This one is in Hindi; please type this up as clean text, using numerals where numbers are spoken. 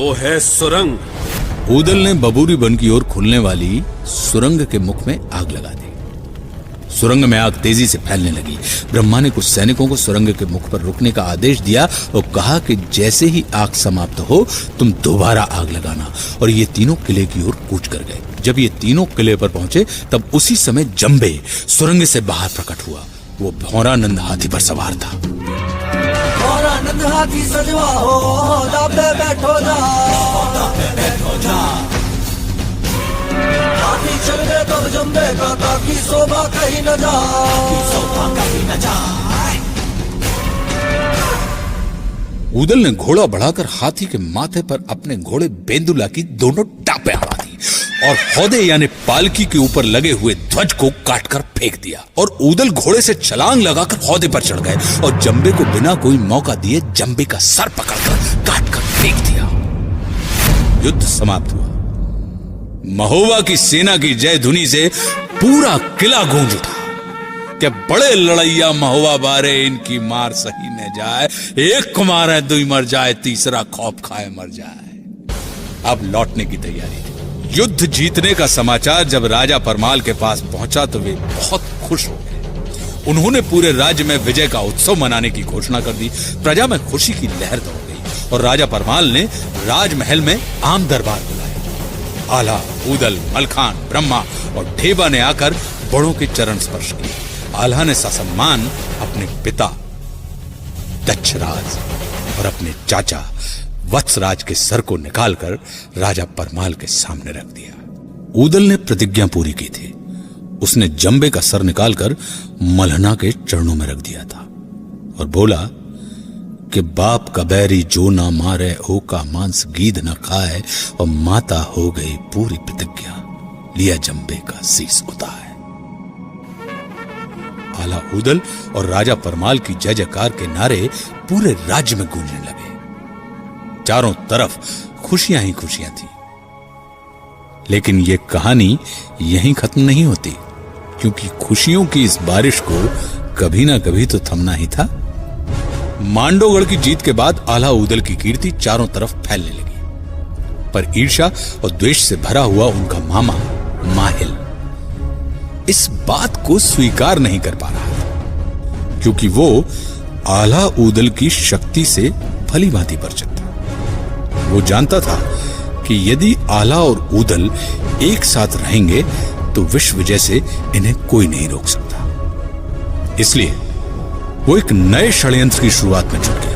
वो है सुरंग। ऊदल ने बबूरी वन की ओर खुलने वाली सुरंग के मुख में आग लगा दी। सुरंग में आग तेजी से फैलने लगी। ब्रह्मा ने कुछ सैनिकों को सुरंग के मुख पर रुकने का आदेश दिया और कहा कि जैसे ही आग समाप्त हो तुम दोबारा आग लगाना। और ये तीनों किले की ओर कूच कर गए। जब ये तीनों किले पर पहुंचे तब उसी समय जंबे सुरंग से बाहर प्रकट हुआ। वो भौरानंद हाथी पर सवार था। भौरानंद हाथी सजवा हो, दाबे बैठो जा, हाथी चल गए तब जंबे का ताकि शोभा कहीं न जाए। ऊदल ने घोड़ा बढ़ाकर हाथी के माथे पर अपने घोड़े बेंदुला की दोनों टापें अड़ा दी और हौदे यानी पालकी के ऊपर लगे हुए ध्वज को काटकर फेंक दिया। और ऊदल घोड़े से छलांग लगाकर हौदे पर चढ़ गए और जंबे को बिना कोई मौका दिए जंबे का सर पकड़कर काटकर फेंक दिया। युद्ध समाप्त हुआ। महोबा की सेना की जय धुनी से पूरा किला गूंज उठा। क्या बड़े लड़ैया महोबा बारे, इनकी मार सही न जाए, एक को मारे दुई मर जाए, तीसरा खौफ खाए मर जाए। अब लौटने की तैयारी थी। युद्ध जीतने का समाचार जब राजा परमाल के पास पहुंचा तो वे बहुत खुश हो गए। उन्होंने पूरे राज्य में विजय का उत्सव मनाने की घोषणा कर दी। प्रजा में खुशी की लहर दौड़ गई और राजा परमाल ने राजमहल में आम दरबार बुलाया। आला, ऊदल, मलखान, ब्रह्मा और ढेबा ने आकर बड़ों के चरण स्पर्श किए। आल्हा ने ससम्मान अपने पिता दक्षराज और अपने चाचा वत्सराज के सर को निकालकर राजा परमाल के सामने रख दिया। ऊदल ने प्रतिज्ञा पूरी की थी। उसने जंबे का सर निकालकर मल्हना के चरणों में रख दिया था और बोला कि बाप का बैरी जो ना मारे, ओ का मांस गीध न खाए, और माता हो गई पूरी प्रतिज्ञा, लिया जंबे का शीस उतार। आला ऊदल और राजा परमाल की जय जयकार के नारे पूरे राज्य में गूंजने लगे। चारों तरफ खुशियां ही खुशियां थी। लेकिन यह कहानी यहीं खत्म नहीं होती, क्योंकि खुशियों की इस बारिश को कभी ना कभी तो थमना ही था। मांडोगढ़ की जीत के बाद आला ऊदल की कीर्ति चारों तरफ फैलने लगी, पर ईर्ष्या और द्वेष से भरा हुआ उनका मामा माहिल इस बात को स्वीकार नहीं कर पा रहा था, क्योंकि वो आला ऊदल की शक्ति से भली भांति परिचित था। वो जानता था कि यदि आला और ऊदल एक साथ रहेंगे तो विश्व विजय से इन्हें कोई नहीं रोक सकता। इसलिए वो एक नए षड्यंत्र की शुरुआत में जुट गया।